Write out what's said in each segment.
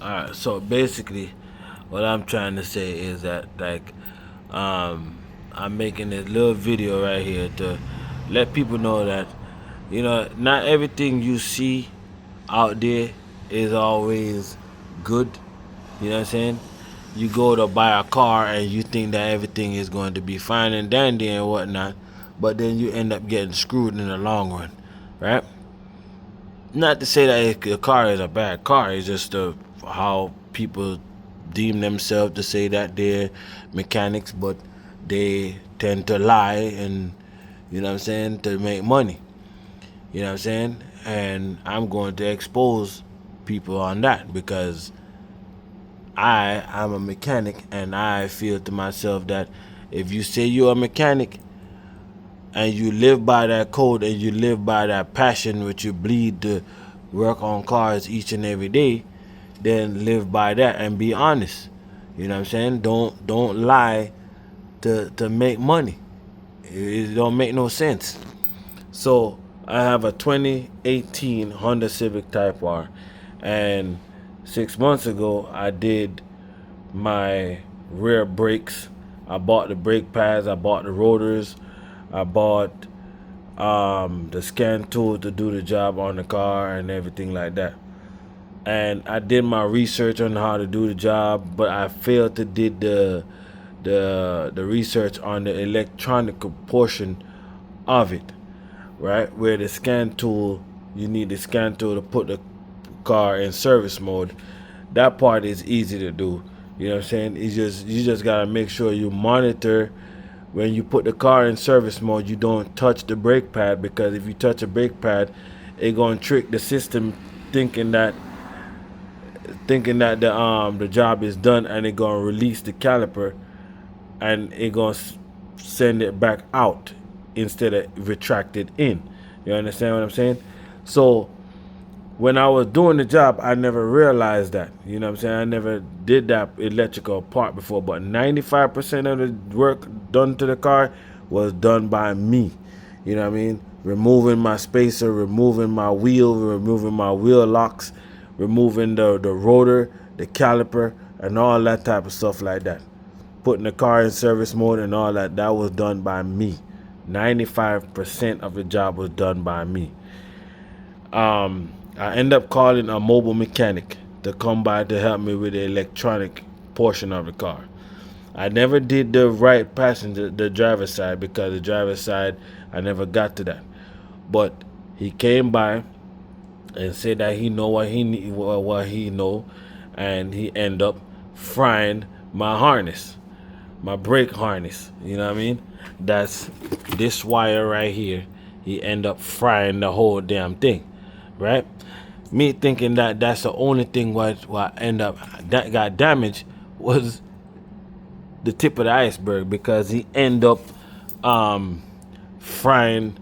Alright, so basically, what I'm trying to say is that, I'm making this little video right here to let people know that, not everything you see out there is always good. You know what I'm saying? You go to buy a car and you think that everything is going to be fine and dandy and whatnot, but then you end up getting screwed in the long run, right? Not to say that a car is a bad car. It's just how people deem themselves to say that they're mechanics, but they tend to lie and to make money. You know what I'm saying? And I'm going to expose people on that because I am a mechanic and I feel to myself that if you say you're a mechanic and you live by that code and you live by that passion which you bleed to work on cars each and every day, then live by that and be honest. You know what I'm saying? Don't lie to make money. It don't make no sense. So I have a 2018 Honda Civic Type R, and 6 months ago I did my rear brakes. I bought the brake pads. I bought the rotors. I bought the scan tool to do the job on the car and everything like that. And I did my research on how to do the job, but I failed to did the research on the electronic portion of it, right? Where the scan tool, you need the scan tool to put the car in service mode. That part is easy to do. You know what I'm saying? You just gotta make sure you monitor when you put the car in service mode. You don't touch the brake pad, because if you touch a brake pad, it gonna trick the system thinking that the job is done, and it gonna release the caliper and it gonna send it back out instead of retract it in. You understand what I'm saying? So when I was doing the job, I never realized that. You know what I'm saying? I never did that electrical part before, but 95% of the work done to the car was done by me. You know what I mean? Removing my spacer, removing my wheel, removing my wheel locks, removing the rotor, the caliper, and all that type of stuff like that. Putting the car in service mode and all that, that was done by me. 95% of the job was done by me. I end up calling a mobile mechanic to come by to help me with the electronic portion of the car. I never did the right passenger, the driver's side, because the driver's side, I never got to that. But he came by and said that he know what he know, and he end up frying my harness, my brake harness. You know what I mean? That's this wire right here. He end up frying the whole damn thing, right? Me thinking that that's the only thing what end up that got damaged was the tip of the iceberg, because he end up frying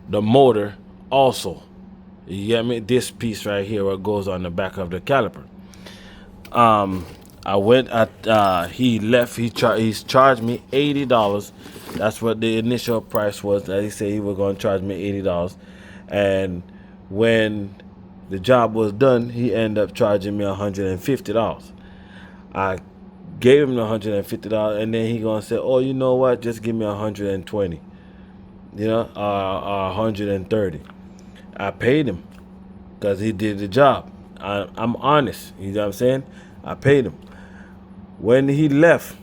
the motor also. You get me? This piece right here, what goes on the back of the caliper. I went at he left. He's charged me $80. That's what the initial price was. That he said he was going to charge me $80, and when the job was done, he ended up charging me $150. I gave him the $150, and then he gonna say, "Oh, you know what? Just give me 120. Or 130." I paid him because he did the job. I'm honest. You know what I'm saying? I paid him. When he left,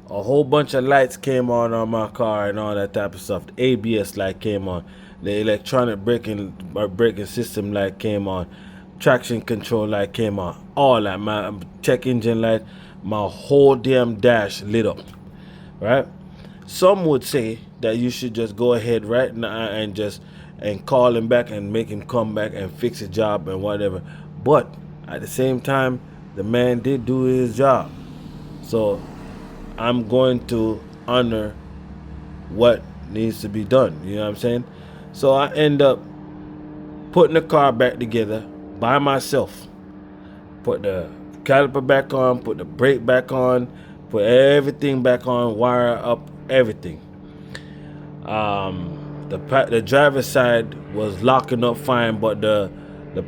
a whole bunch of lights came on my car and all that type of stuff. The ABS light came on. The electronic braking system light came on. Traction control light came on. All that. My check engine light. My whole damn dash lit up. Right? Some would say that you should just go ahead right now and call him back and make him come back and fix his job and whatever. But at the same time, the man did do his job. So I'm going to honor what needs to be done. You know what I'm saying? So I end up putting the car back together by myself. Put the caliper back on, put the brake back on, put everything back on, wire up everything. The driver's side was locking up fine, but the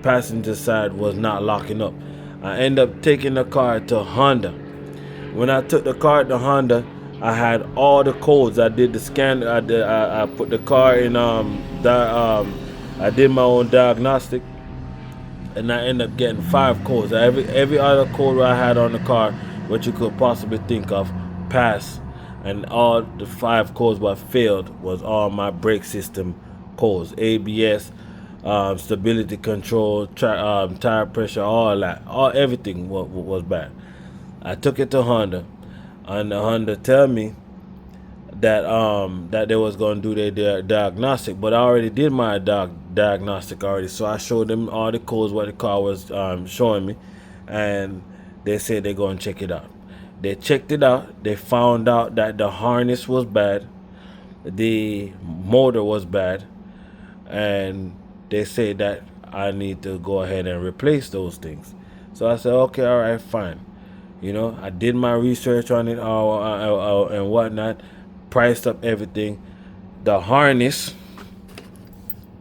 passenger side was not locking up. I end up taking the car to Honda. When I took the car to Honda, I had all the codes. I did the scan. I put the car in I did my own diagnostic, and I ended up getting 5 codes. Every other code I had on the car, what you could possibly think of, passed, and all the 5 codes what failed was all my brake system codes, ABS, stability control, tire pressure, all that, all everything was bad. I took it to Honda, and the Honda tell me that they was gonna do their diagnostic, but I already did my diagnostic already. So I showed them all the codes what the car was showing me, and they said they're gonna check it out. They checked it out. They found out that the harness was bad, the motor was bad, and they said that I need to go ahead and replace those things. So I said, okay, all right, fine. I did my research on it and whatnot, priced up everything. The harness,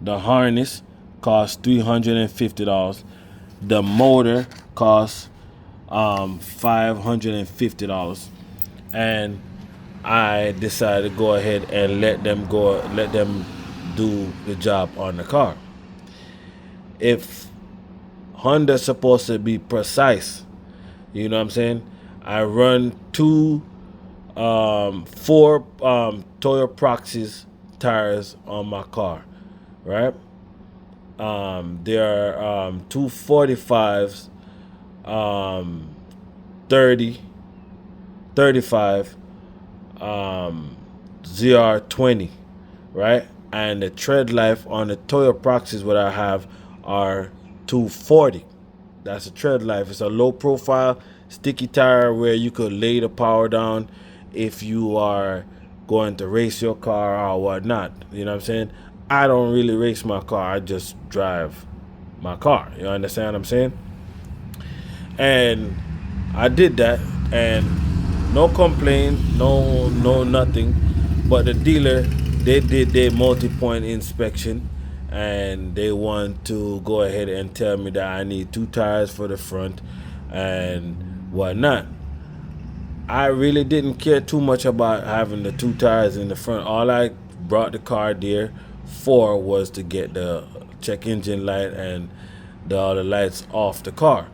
the harness cost $350. The motor cost $550, and I decided to go ahead and let them do the job on the car. If Honda's supposed to be precise, you know what I'm saying? I run four Toyo Proxys tires on my car, right? There are 245s, 30, 35, ZR20, right? And the tread life on the Toyo Proxys what I have are 240. That's a tread life. It's a low profile sticky tire where you could lay the power down if you are going to race your car or whatnot. You know what I'm saying? I don't really race my car. I just drive my car. You understand what I'm saying? And I did that, and no complaint, no nothing. But the dealer, they did their multi-point inspection, and they want to go ahead and tell me that I need 2 tires for the front and whatnot. I really didn't care too much about having the 2 tires in the front. All I brought the car there for was to get the check engine light and all the lights off the car.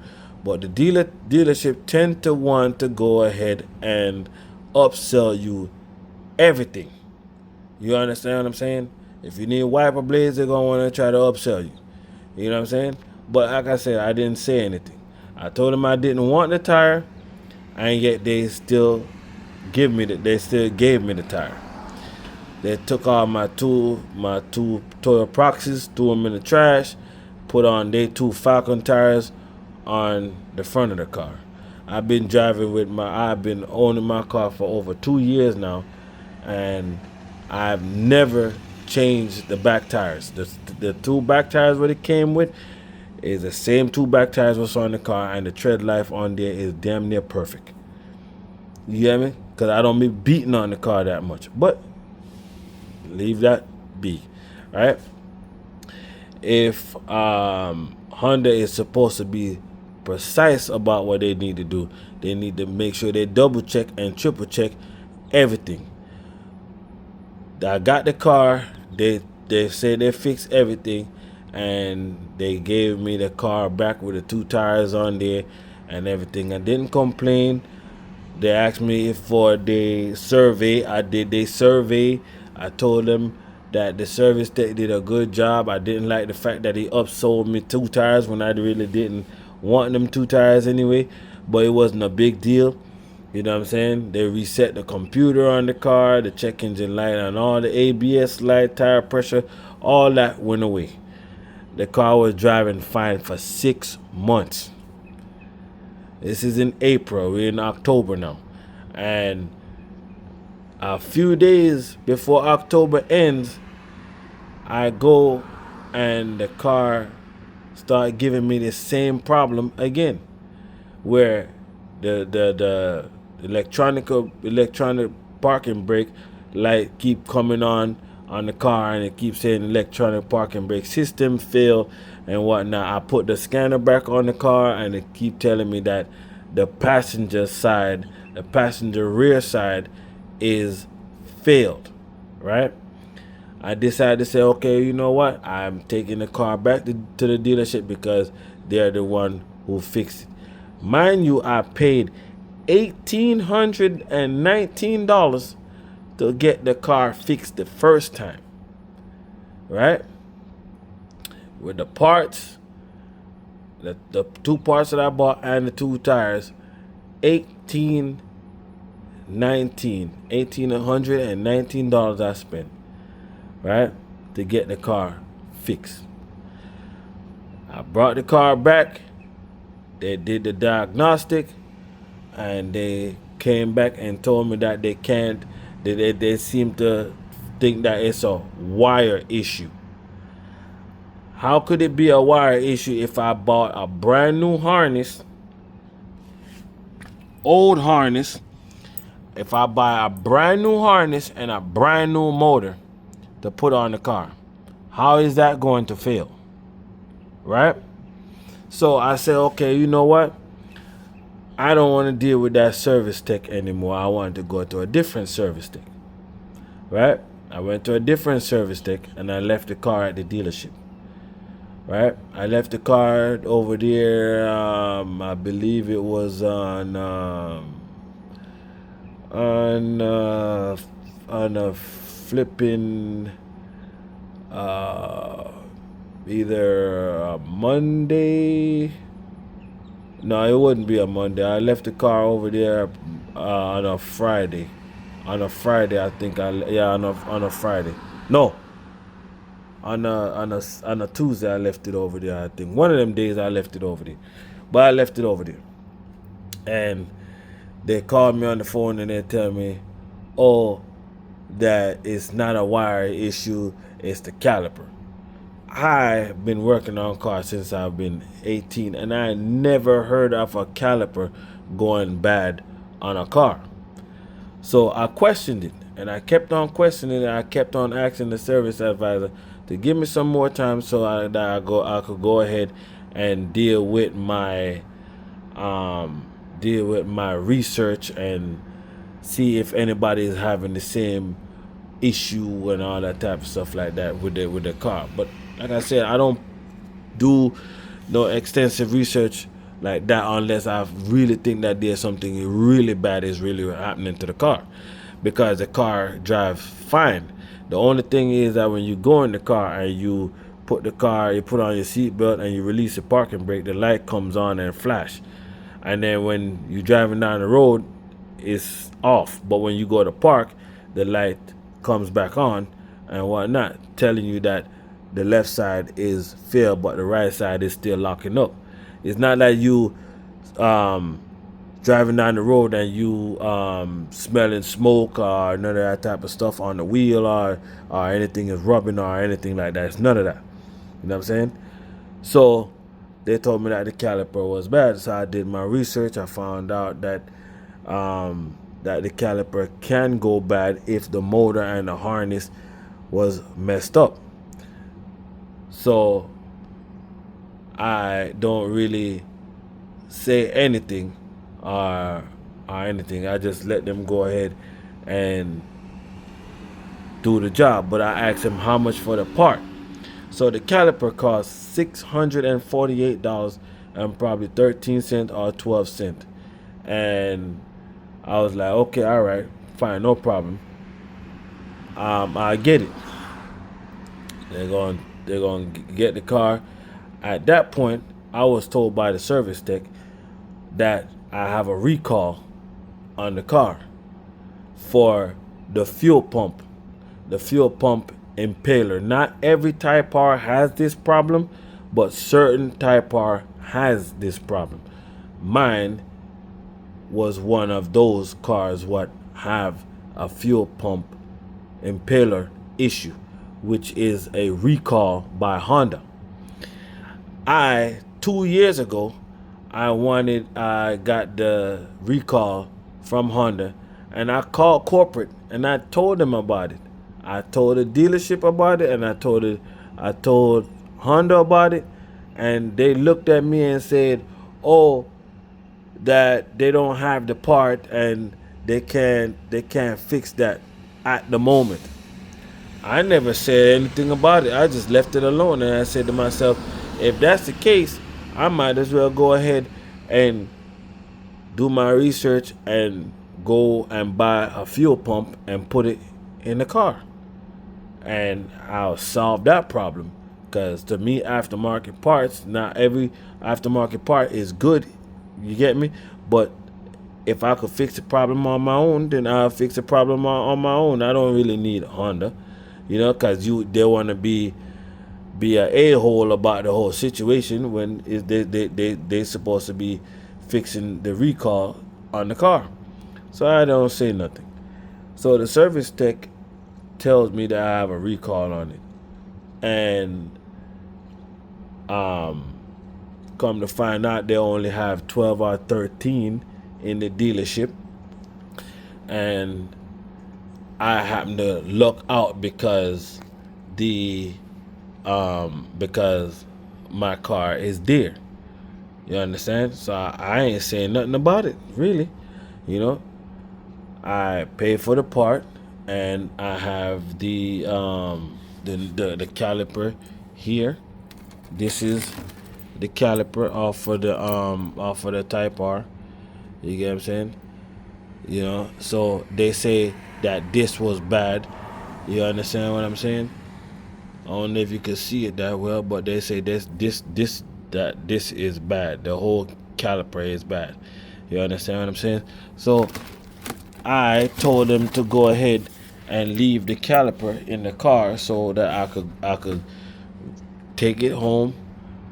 But the dealership tend to want to go ahead and upsell you everything. You understand what I'm saying? If you need wiper blades, they're gonna want to try to upsell you. You know what I'm saying? But like I said, I didn't say anything. I told them I didn't want the tire, and yet they still gave me the tire. They took all my two Toyo Proxys, threw them in the trash, put on their 2 Falcon tires on the front of the car. I've been owning my car for over 2 years now, and I've never changed the back tires. The 2 back tires what it came with is the same 2 back tires what's on the car, and the tread life on there is damn near perfect. You get me? Because I don't be beating on the car that much. But leave that be, right? If Honda is supposed to be precise about what they need to do, they need to make sure they double check and triple check everything. I got the car. They said they fixed everything, and they gave me the car back with the 2 tires on there and everything. I didn't complain. They asked me for the survey. I did their survey. I told them that the service tech did a good job. I didn't like the fact that he upsold me 2 tires when I really didn't want them 2 tires anyway, but it wasn't a big deal. You know what I'm saying? They reset the computer on the car, the check engine light, and all the ABS light, tire pressure, all that went away. The car was driving fine for 6 months. This is in April. We're in October now. And a few days before October ends, I go and the car start giving me the same problem again, where the electronic parking brake light keep coming on the car, and it keeps saying electronic parking brake system fail and whatnot. I put the scanner back on the car, and it keep telling me that the passenger rear side is failed, right? I decided to say, okay, you know what? I'm taking the car back to the dealership because they're the one who fixed it. Mind you, I paid $1,819 to get the car fixed the first time, right? With the parts, the two parts that I bought and the two tires, $1,819 I spent, right, to get the car fixed. I brought the car back. They did the diagnostic, and they came back and told me that they can't. They seem to think that it's a wire issue. How could it be a wire issue if I bought a brand new harness, old harness? If I buy a brand new harness and a brand new motor to put on the car, how is that going to fail? Right? So I said, okay, you know what? I don't want to deal with that service tech anymore. I want to go to a different service tech. Right? I went to a different service tech and I left the car at the dealership. Right? I left the car over there. I believe it was on a flipping either a Monday. No, it wouldn't be a Monday. I left the car over there on a Friday. On a Friday, I think. On a Friday. No, on a Tuesday I left it over there. I think one of them days I left it over there, but I left it over there, and they called me on the phone and they tell me, oh, that it's not a wire issue, it's the caliper. I've been working on cars since I've been 18, and I never heard of a caliper going bad on a car. So I questioned it, and I kept on questioning it. I kept on asking the service advisor to give me some more time so I could go ahead and deal with my research and see if anybody is having the same issue and all that type of stuff like that with the car. But like I said, I don't do no extensive research like that unless I really think that there's something really bad is really happening to the car, because the car drives fine. The only thing is that when you go in the car and you put on your seatbelt and you release the parking brake, the light comes on and flash, and then when you're driving down the road, it's off. But when you go to park, the light comes back on and whatnot, telling you that the left side is filled but the right side is still locking up. It's not like you driving down the road and you smelling smoke or none of that type of stuff on the wheel or anything is rubbing or anything like that. It's none of that. You know what I'm saying? So they told me that the caliper was bad. So I did my research. I found out that that the caliper can go bad if the motor and the harness was messed up. So I don't really say anything or anything. I just let them go ahead and do the job. But I asked him how much for the part. So the caliper cost $648 and probably 13 cents or 12 cents. And I was like, okay, all right, fine, no problem. I get it. They're going to get the car. At that point, I was told by the service tech that I have a recall on the car for the fuel pump impeller. Not every Type R has this problem, but certain Type R has this problem. Mine was one of those cars what have a fuel pump impeller issue, which is a recall by Honda. 2 years ago, I got the recall from Honda, and I called corporate and I told them about it. I told the dealership about it, and I told Honda about it, and they looked at me and said, "Oh, that they don't have the part and they can't fix that at the moment." I never said anything about it. I just left it alone, and I said to myself, if that's the case, I might as well go ahead and do my research and go and buy a fuel pump and put it in the car, and I'll solve that problem. Because to me, aftermarket parts, not every aftermarket part is good. You get me? But if I could fix the problem on my own, then I'll fix the problem on my own. I don't really need a Honda, because they want to be a hole about the whole situation when they supposed to be fixing the recall on the car. So I don't say nothing. So the service tech tells me that I have a recall on it, and um, come to find out they only have 12 or 13 in the dealership, and I happen to luck out the because my car is there. You understand? So I ain't saying nothing about it, really. You know, I pay for the part, and I have the caliper here. This is the caliper off for the Type R. You get what I'm saying? So they say that this was bad. You understand what I'm saying? I don't know if you can see it that well, but they say this is bad. The whole caliper is bad. You understand what I'm saying? So I told them to go ahead and leave the caliper in the car so that I could take it home,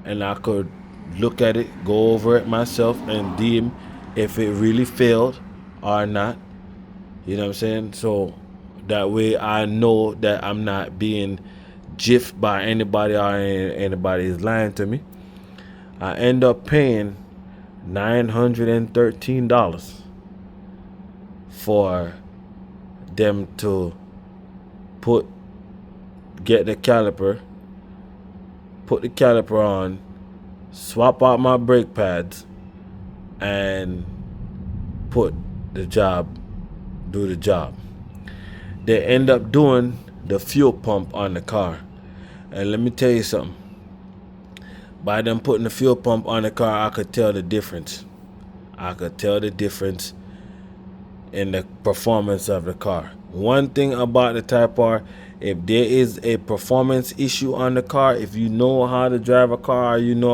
and I could look at it, go over it myself, and deem if it really failed or not. You know what I'm saying? So that way I know that I'm not being jiffed by anybody, or anybody is lying to me. I end up paying $913 for them to get the caliper, put the caliper on, swap out my brake pads, and do the job. They end up doing the fuel pump on the car. And let me tell you something. By them putting the fuel pump on the car, I could tell the difference. I could tell the difference in the performance of the car. One thing about the Type R, if there is a performance issue on the car, if you know how to drive a car, you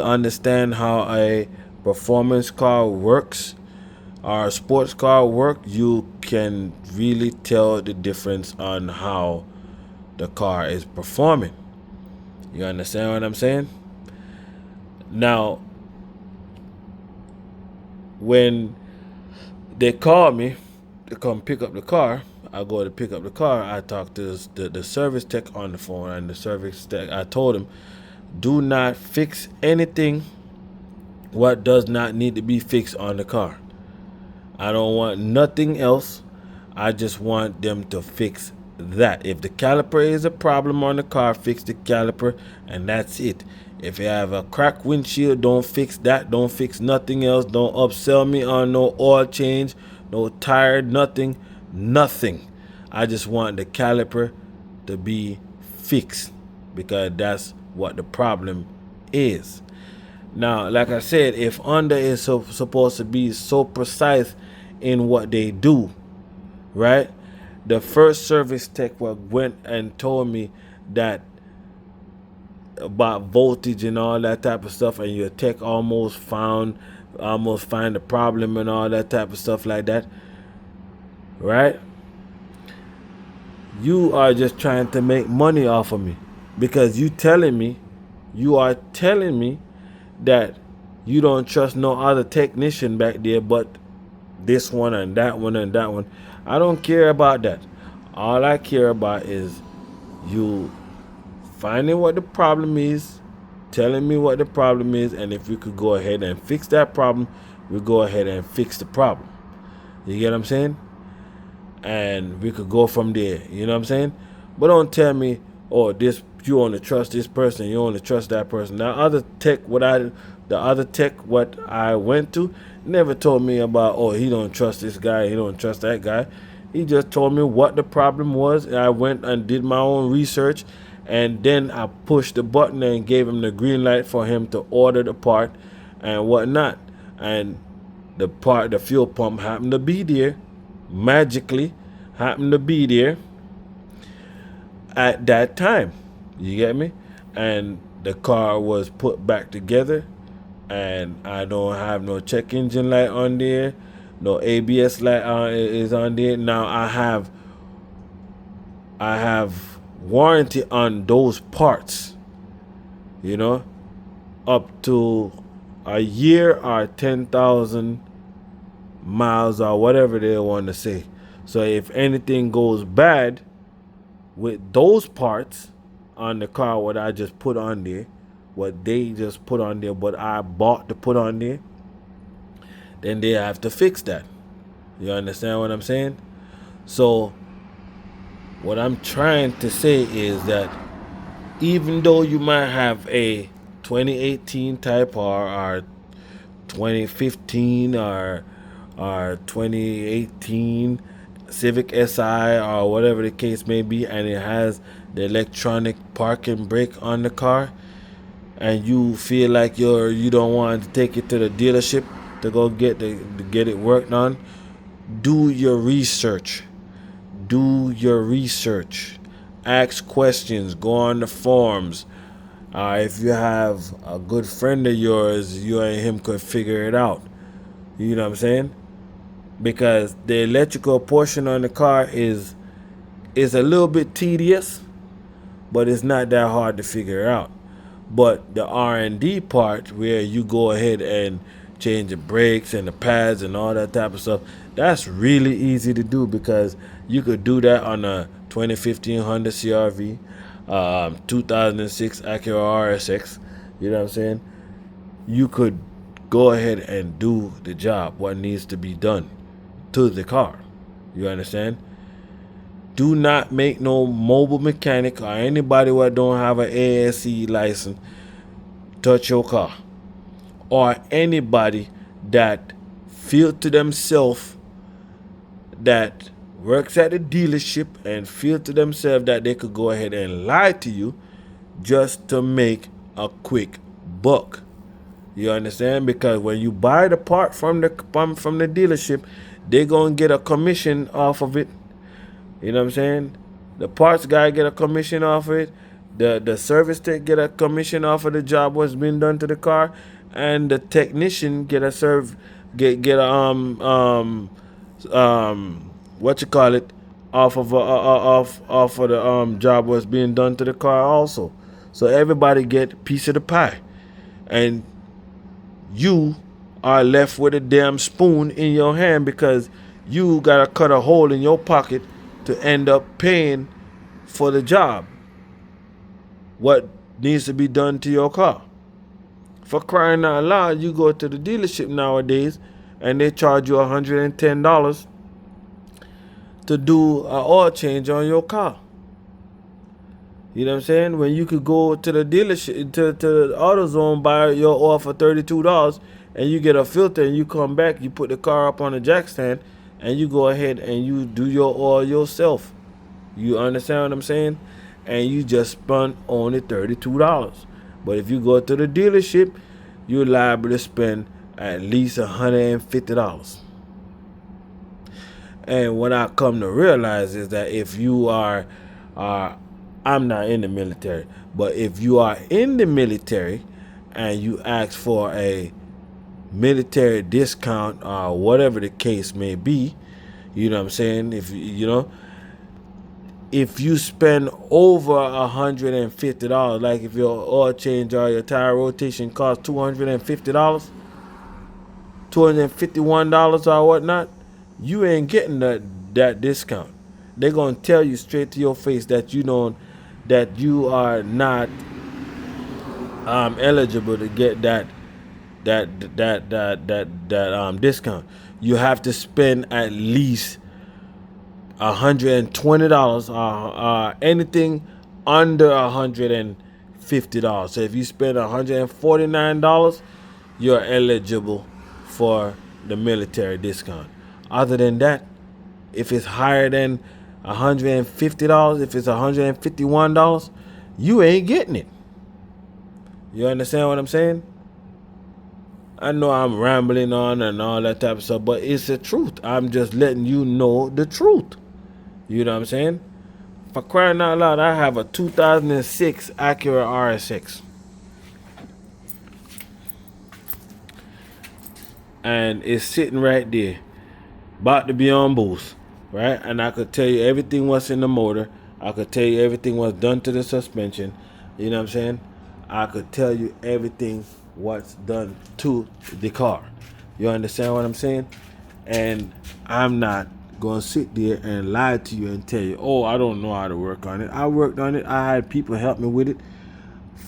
understand how a performance car works, or a sports car works, you can really tell the difference on how the car is performing. You understand what I'm saying? Now, when they call me to come pick up the car, I go to pick up the car. I talk to the service tech on the phone, and the service tech, I told him, do not fix anything what does not need to be fixed on the car. I don't want nothing else. I just want them to fix that. If the caliper is a problem on the car, fix the caliper, and that's it. If you have a cracked windshield, don't fix that. Don't fix nothing else. Don't upsell me on no oil change, no tire, nothing. I just want the caliper to be fixed, because that's what the problem is. Now, like I said, if Honda is supposed to be so precise in what they do, right? The first service tech went and told me that about voltage and all that type of stuff, and your tech almost find the problem and all that type of stuff like that, right? You are just trying to make money off of me, because you are telling me that you don't trust no other technician back there but this one and that one and that one. I don't care about that. All I care about is you finding what the problem is, telling me what the problem is, and if we could go ahead and fix that problem, we go ahead and fix the problem. You get what I'm saying? And we could go from there. You know what I'm saying? But don't tell me, oh, this you only trust this person, you only trust that person. The other tech what I went to never told me about, oh, he don't trust this guy, he don't trust that guy. He just told me what the problem was, and I went and did my own research, and then I pushed the button and gave him the green light for him to order the part and whatnot. And the fuel pump happened to be there, magically happened to be there at that time. You get me? And the car was put back together, and I don't have no check engine light on there, no ABS light is on there. Now I have warranty on those parts, you know, up to a year or 10,000 miles or whatever they want to say. So if anything goes bad with those parts on the car, what I just put on there, what they just put on there, but I bought to put on there, then they have to fix that. You understand what I'm saying? So what I'm trying to say is that even though you might have a 2018 Type R or 2015 or 2018 Civic Si or whatever the case may be, and it has the electronic parking brake on the car, and you feel like you don't want to take it to the dealership to go get it worked on, do your research. Do your research. Ask questions. Go on the forums. If you have a good friend of yours, you and him could figure it out. You know what I'm saying? Because the electrical portion on the car is a little bit tedious, but it's not that hard to figure out. But the R&D part, where you go ahead and change the brakes and the pads and all that type of stuff, that's really easy to do, because you could do that on a 2015 Honda CRV, 2006 Acura RSX. You know what I'm saying? You could go ahead and do the job, what needs to be done to the car. You understand? Do not make no mobile mechanic or anybody that don't have an ASE license touch your car, or anybody that feel to themselves, that works at a dealership and feel to themselves that they could go ahead and lie to you just to make a quick buck. You understand? Because when you buy the part from the dealership, they're gonna get a commission off of it. You know what I'm saying? The parts guy get a commission off of it. The service tech get a commission off of the job what's been done to the car, and the technician get a what you call it, off of the job what's being done to the car also. So everybody get a piece of the pie, and you are left with a damn spoon in your hand, because you gotta cut a hole in your pocket to end up paying for the job what needs to be done to your car. For crying out loud, you go to the dealership nowadays and they charge you $110 to do an oil change on your car. You know what I'm saying? When you could go to the dealership, to the AutoZone, buy your oil for $32, and you get a filter, and you come back, you put the car up on the jack stand, and you go ahead and you do your oil yourself. You understand what I'm saying? And you just spend only $32. But if you go to the dealership, you're liable to spend at least $150. And what I come to realize is that if you are I'm not in the military, but if you are in the military and you ask for a military discount or whatever the case may be, you know what I'm saying? If you spend over $150, like if your oil change or your tire rotation costs $250, $251 or whatnot, you ain't getting that discount. They're gonna tell you straight to your face that you are not eligible to get that discount. You have to spend at least $120 or anything under $150. So if you spend $149, you're eligible for the military discount. Other than that, if it's higher than $150, if it's $151, you ain't getting it. You understand what I'm saying? I know I'm rambling on and all that type of stuff, but it's the truth. I'm just letting you know the truth. You know what I'm saying? For crying out loud, I have a 2006 Acura RSX. And it's sitting right there, about to be on boost, right? And I could tell you everything what's in the motor. I could tell you everything what's done to the suspension. You know what I'm saying? I could tell you everything what's done to the car. You understand what I'm saying? And I'm not gonna sit there and lie to you and tell you, oh, I don't know how to work on it. I worked on it. I had people help me with it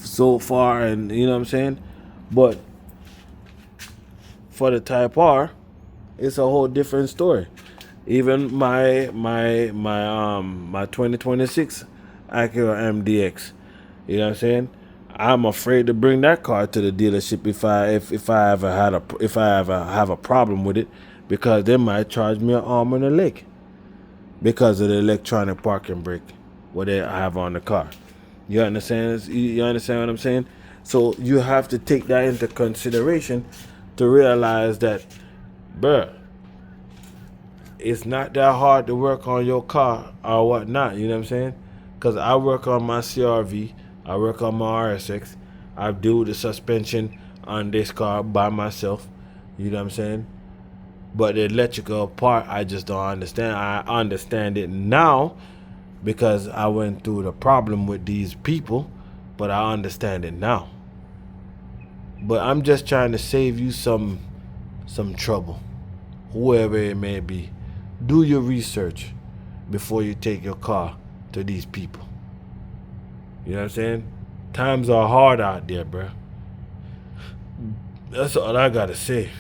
so far, and you know what I'm saying? But for the Type R, it's a whole different story. Even my 2026 Acura MDX, you know what I'm saying? I'm afraid to bring that car to the dealership if I ever have a problem with it, because they might charge me an arm and a leg because of the electronic parking brake what they have on the car. You understand? You understand what I'm saying? So you have to take that into consideration to realize that, bruh, it's not that hard to work on your car or whatnot. You know what I'm saying? Because I work on my CRV, I work on my RSX, I do the suspension on this car by myself. You know what I'm saying? But the electrical part, I just don't understand. I understand it now because I went through the problem with these people, but I understand it now. But I'm just trying to save you some trouble, whoever it may be. Do your research before you take your car to these people. You know what I'm saying? Times are hard out there, bruh. That's all I gotta say.